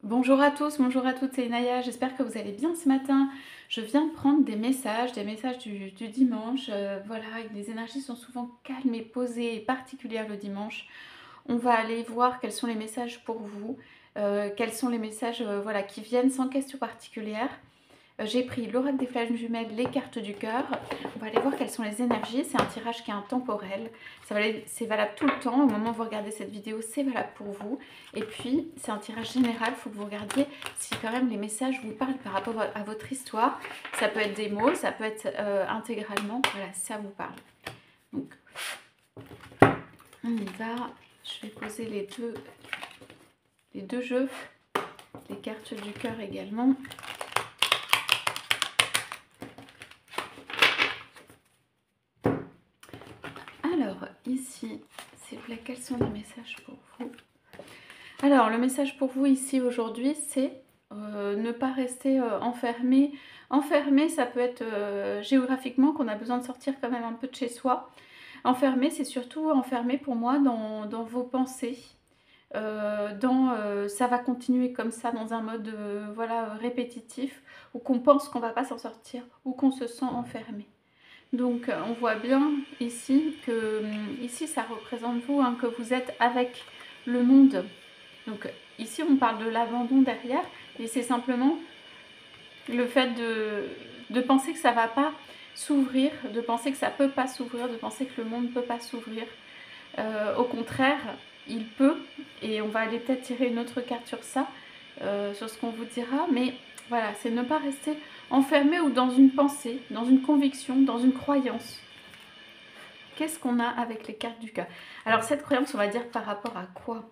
Bonjour à tous, bonjour à toutes, c'est Inaya, j'espère que vous allez bien ce matin. Je viens de prendre des messages du dimanche. Voilà, les énergies sont souvent calmes et posées et particulières le dimanche. On va aller voir quels sont les messages pour vous, quels sont les messages voilà, qui viennent sans question particulière. J'ai pris l'oracle des flammes jumelles, les cartes du cœur. On va aller voir quelles sont les énergies. C'est un tirage qui est intemporel. C'est valable tout le temps. Au moment où vous regardez cette vidéo, c'est valable pour vous. Et puis, c'est un tirage général. Il faut que vous regardiez si quand même les messages vous parlent par rapport à votre histoire. Ça peut être des mots, ça peut être intégralement. Voilà, ça vous parle. Donc, on y va. Je vais poser les deux jeux. Les cartes du cœur également. Alors, ici, s'il vous plaît, quels sont les messages pour vous? Alors, le message pour vous ici aujourd'hui, c'est ne pas rester enfermé. Enfermé, ça peut être géographiquement qu'on a besoin de sortir quand même un peu de chez soi. Enfermé, c'est surtout enfermé pour moi dans vos pensées. Ça va continuer comme ça dans un mode voilà, répétitif, où qu'on pense qu'on ne va pas s'en sortir, ou qu'on se sent enfermé. Donc on voit bien ici que ici ça représente vous, hein, que vous êtes avec le monde. Donc ici on parle de l'abandon derrière, et c'est simplement le fait de penser que ça ne va pas s'ouvrir, de penser que ça ne peut pas s'ouvrir, de penser que le monde ne peut pas s'ouvrir. Au contraire, il peut, et on va aller peut-être tirer une autre carte sur ça, sur ce qu'on vous dira, mais voilà, c'est ne pas rester enfermé ou dans une pensée, dans une conviction, dans une croyance. Qu'est-ce qu'on a avec les cartes du cœur? Alors cette croyance, on va dire par rapport à quoi?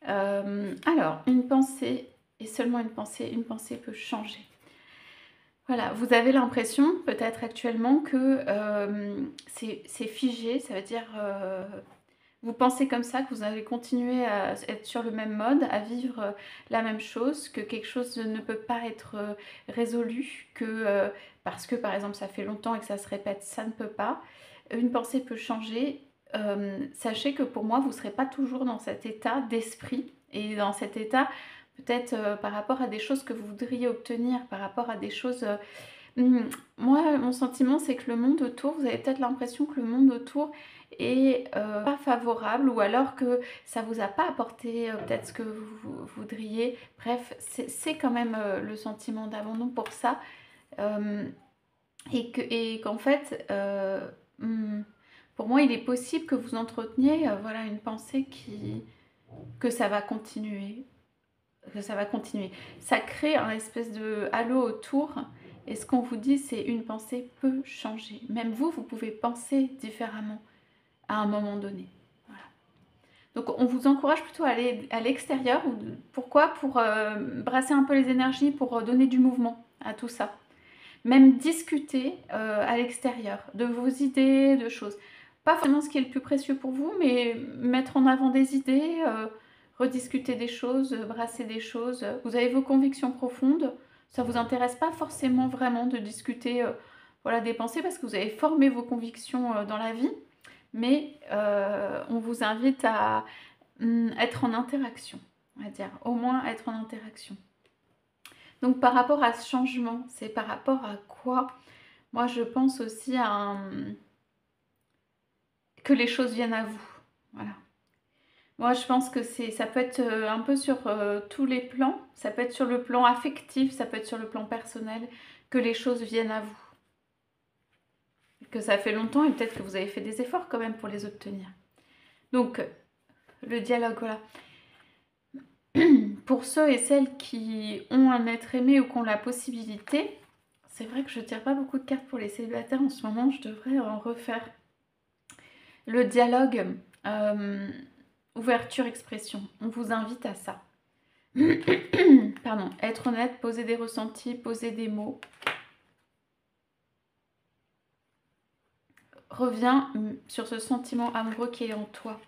Alors, une pensée, et seulement une pensée peut changer. Voilà, vous avez l'impression, peut-être actuellement, que c'est figé, ça veut dire vous pensez comme ça, que vous allez continuer à être sur le même mode, à vivre la même chose, que quelque chose ne peut pas être résolu, que parce que par exemple ça fait longtemps et que ça se répète, ça ne peut pas. Une pensée peut changer. Sachez que pour moi, vous ne serez pas toujours dans cet état d'esprit et dans cet état peut-être par rapport à des choses que vous voudriez obtenir, par rapport à des choses... moi, mon sentiment, c'est que le monde autour, vous avez peut-être l'impression que le monde autour est pas favorable, ou alors que ça vous a pas apporté peut-être ce que vous voudriez. Bref, c'est quand même le sentiment d'abandon pour ça. Euh, et qu'en fait, pour moi, il est possible que vous entreteniez voilà, une pensée que ça va continuer, que ça va continuer. Ça crée un espèce de halo autour, et ce qu'on vous dit, c'est une pensée peut changer. Même vous, vous pouvez penser différemment à un moment donné. Voilà. Donc on vous encourage plutôt à aller à l'extérieur. Pourquoi? Pour brasser un peu les énergies, pour donner du mouvement à tout ça. Même discuter à l'extérieur de vos idées, de choses. Pas forcément ce qui est le plus précieux pour vous, mais mettre en avant des idées, rediscuter des choses, brasser des choses. Vous avez vos convictions profondes, ça ne vous intéresse pas forcément vraiment de discuter voilà, des pensées, parce que vous avez formé vos convictions dans la vie, mais on vous invite à être en interaction, on va dire, au moins être en interaction. Donc par rapport à ce changement, c'est par rapport à quoi? Moi je pense aussi que les choses viennent à vous. Voilà. Moi je pense que ça peut être un peu sur tous les plans, ça peut être sur le plan affectif, ça peut être sur le plan personnel, que les choses viennent à vous. Que ça fait longtemps et peut-être que vous avez fait des efforts quand même pour les obtenir. Donc le dialogue, voilà. Pour ceux et celles qui ont un être aimé ou qui ont la possibilité, c'est vrai que je ne tire pas beaucoup de cartes pour les célibataires en ce moment, je devrais en refaire. Le dialogue, ouverture, expression, on vous invite à ça. Pardon, être honnête, poser des ressentis, poser des mots. Reviens sur ce sentiment amoureux qui est en toi.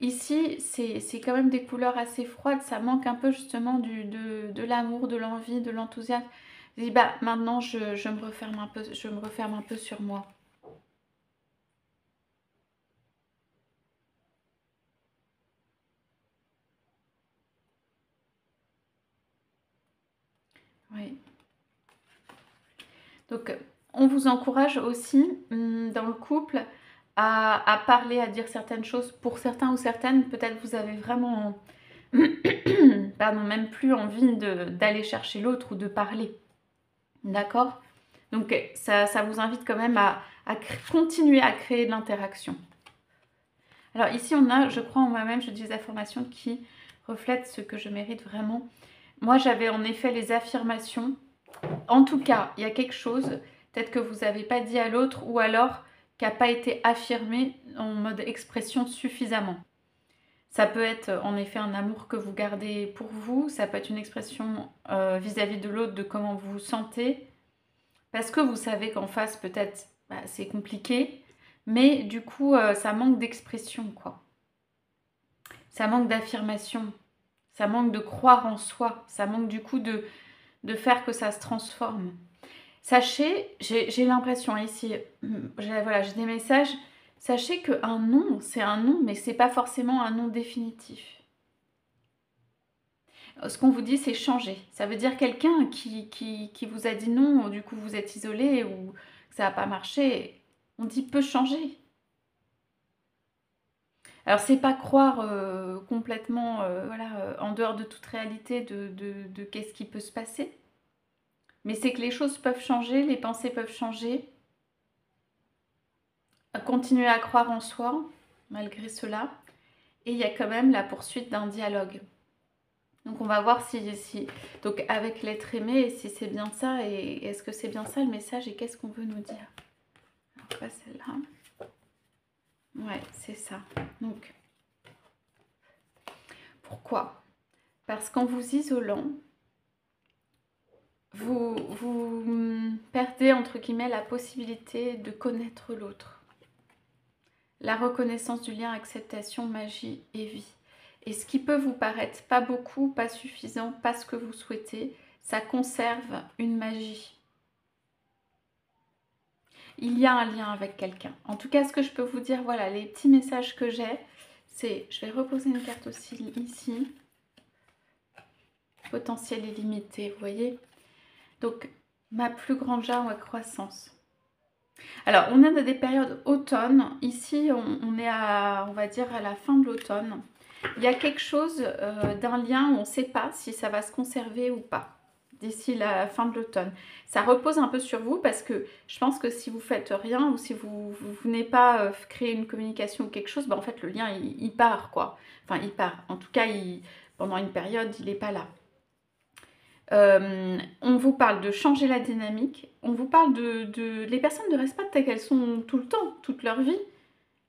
Ici, c'est quand même des couleurs assez froides, ça manque un peu justement de l'amour, de l'envie, de l'enthousiasme. Je dis, bah maintenant je me referme un peu sur moi. Oui. Donc, on vous encourage aussi dans le couple à parler, à dire certaines choses. Pour certains ou certaines, peut-être vous avez vraiment, pardon, même plus envie d'aller chercher l'autre ou de parler. D'accord? Donc, ça vous invite quand même à continuer à créer de l'interaction. Alors ici, on a, je crois en moi-même, je dis des affirmations qui reflètent ce que je mérite vraiment. Moi, j'avais en effet les affirmations. En tout cas, il y a quelque chose, peut-être que vous n'avez pas dit à l'autre ou alors qui n'a pas été affirmé en mode expression suffisamment. Ça peut être en effet un amour que vous gardez pour vous, ça peut être une expression vis-à-vis de l'autre de comment vous vous sentez, parce que vous savez qu'en face peut-être c'est compliqué, mais du coup ça manque d'expression quoi. Ça manque d'affirmation, ça manque de croire en soi, ça manque du coup de faire que ça se transforme. Sachez, j'ai l'impression ici, voilà, j'ai des messages, sachez qu'un non, c'est un non, mais c'est pas forcément un non définitif. Ce qu'on vous dit, c'est changer. Ça veut dire quelqu'un qui vous a dit non, du coup vous êtes isolé ou que ça n'a pas marché, on dit peut changer. Alors c'est pas croire complètement voilà, en dehors de toute réalité de qu'est-ce qui peut se passer, mais c'est que les choses peuvent changer, les pensées peuvent changer. Continuer à croire en soi, malgré cela. Et il y a quand même la poursuite d'un dialogue. Donc on va voir si donc avec l'être aimé, si c'est bien ça, et est-ce que c'est bien ça le message, et qu'est-ce qu'on veut nous dire. Alors pas celle-là. Ouais, c'est ça. Donc, pourquoi? Parce qu'en vous isolant, vous perdez, entre guillemets, la possibilité de connaître l'autre. La reconnaissance du lien, acceptation, magie et vie. Et ce qui peut vous paraître pas beaucoup, pas suffisant, pas ce que vous souhaitez, ça conserve une magie. Il y a un lien avec quelqu'un. En tout cas, ce que je peux vous dire, voilà, les petits messages que j'ai, c'est, je vais reposer une carte aussi ici. Potentiel illimité, vous voyez. Donc, ma plus grande joie ou croissance. Alors, on est dans des périodes automne. Ici, on est à, on va dire, à la fin de l'automne. Il y a quelque chose d'un lien où on ne sait pas si ça va se conserver ou pas d'ici la fin de l'automne. Ça repose un peu sur vous parce que je pense que si vous faites rien ou si vous venez pas créer une communication ou quelque chose, en fait le lien il part quoi. Enfin il part. En tout cas pendant une période il n'est pas là. On vous parle de changer la dynamique. On vous parle les personnes ne restent pas telles qu'elles sont tout le temps, toute leur vie.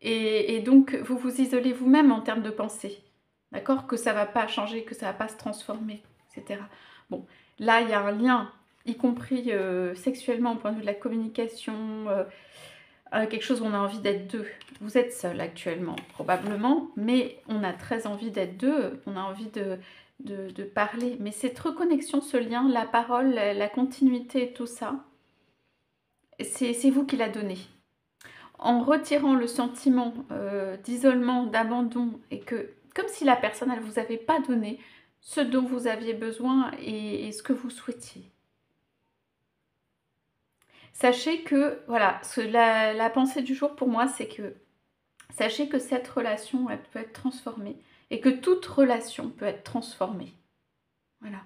Et donc, vous vous isolez vous-même en termes de pensée. D'accord? Que ça ne va pas changer, que ça ne va pas se transformer, etc. Bon, là, il y a un lien, y compris sexuellement, au point de vue de la communication, quelque chose où on a envie d'être deux. Vous êtes seul actuellement, probablement, mais on a très envie d'être deux, on a envie de parler. Mais cette reconnexion, ce lien, la parole, la continuité, tout ça, c'est vous qui l'a donné. En retirant le sentiment d'isolement, d'abandon, et que, comme si la personne, elle ne vous avait pas donné ce dont vous aviez besoin et ce que vous souhaitiez. Sachez que, voilà, la pensée du jour pour moi, c'est que, sachez que cette relation, elle peut être transformée, et que toute relation peut être transformée. Voilà.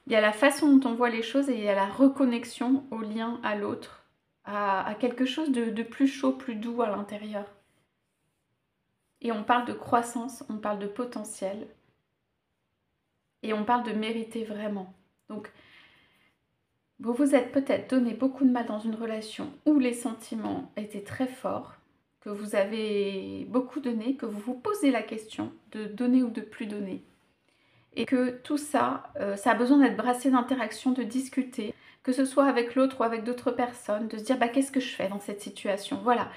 Il y a la façon dont on voit les choses et il y a la reconnexion au lien à l'autre, à quelque chose de plus chaud, plus doux à l'intérieur. Et on parle de croissance, on parle de potentiel. Et on parle de mériter vraiment. Donc, vous vous êtes peut-être donné beaucoup de mal dans une relation où les sentiments étaient très forts, que vous avez beaucoup donné, que vous vous posez la question de donner ou de plus donner. Et que tout ça, ça a besoin d'être brassé d'interaction, de discuter, que ce soit avec l'autre ou avec d'autres personnes, de se dire qu'est-ce que je fais dans cette situation. Voilà,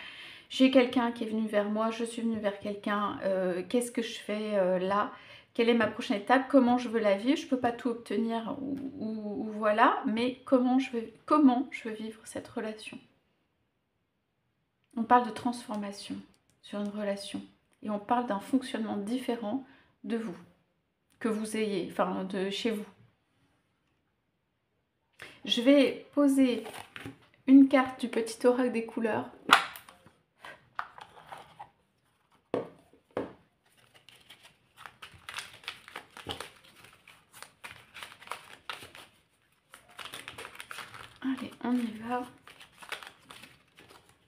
j'ai quelqu'un qui est venu vers moi, je suis venue vers quelqu'un, qu'est-ce que je fais là? Quelle est ma prochaine étape? Comment je veux la vivre? Je ne peux pas tout obtenir ou voilà, mais comment je veux vivre cette relation? On parle de transformation sur une relation et on parle d'un fonctionnement différent de vous. que vous ayez, enfin de chez vous. Je vais poser une carte du petit oracle des couleurs. Allez, on y va.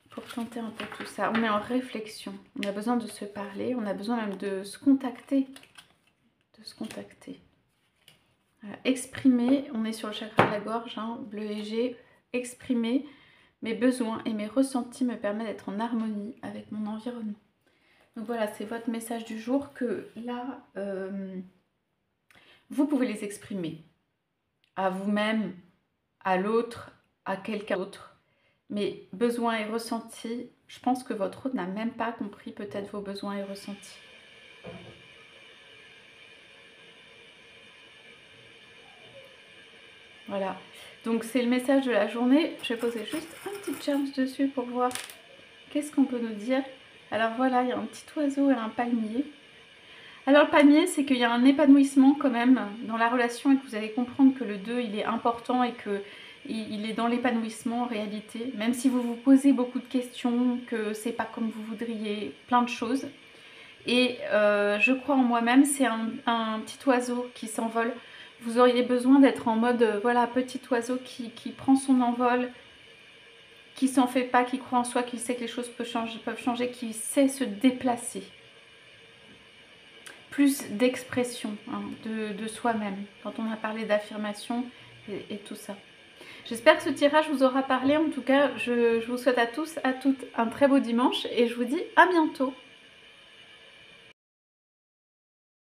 Pour tenter un peu tout ça. On est en réflexion. On a besoin de se parler. On a besoin même de se contacter. Voilà. Exprimer. On est sur le chakra de la gorge, hein, bleu léger. Exprimer mes besoins et mes ressentis me permet d'être en harmonie avec mon environnement. Donc voilà, c'est votre message du jour que là, vous pouvez les exprimer à vous-même, à l'autre, à quelqu'un d'autre. Mais besoins et ressentis, je pense que votre hôte n'a même pas compris peut-être vos besoins et ressentis. Voilà, donc c'est le message de la journée. Je vais poser juste un petit charge dessus pour voir qu'est-ce qu'on peut nous dire. Alors voilà, il y a un petit oiseau et un palmier. Alors le palmier, c'est qu'il y a un épanouissement quand même dans la relation et que vous allez comprendre que le 2, il est important et que il est dans l'épanouissement en réalité. Même si vous vous posez beaucoup de questions, que c'est pas comme vous voudriez, plein de choses. Et je crois en moi-même, c'est un petit oiseau qui s'envole. Vous auriez besoin d'être en mode, voilà, petit oiseau qui prend son envol, qui s'en fait pas, qui croit en soi, qui sait que les choses peuvent changer, qui sait se déplacer. Plus d'expression, hein, de soi-même, quand on a parlé d'affirmation et tout ça. J'espère que ce tirage vous aura parlé. En tout cas, je vous souhaite à tous, à toutes un très beau dimanche et je vous dis à bientôt.